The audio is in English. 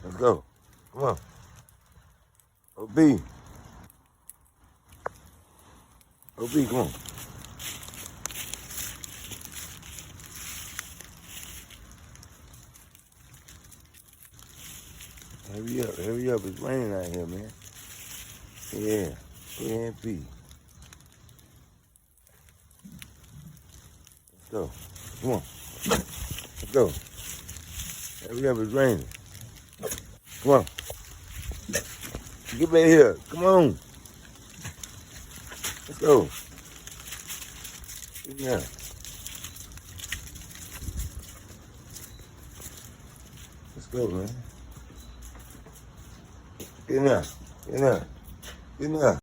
Let's go. Come on. OB. OB, come on. Hurry up, hurry up. It's raining out here, man. Yeah, AMP. Let's go. Come on. Let's go. Hurry up, it's raining. Come on. Get back here. Come on. Let's go. Yeah. Let's go, man. Get in there. Get in there. Get in there.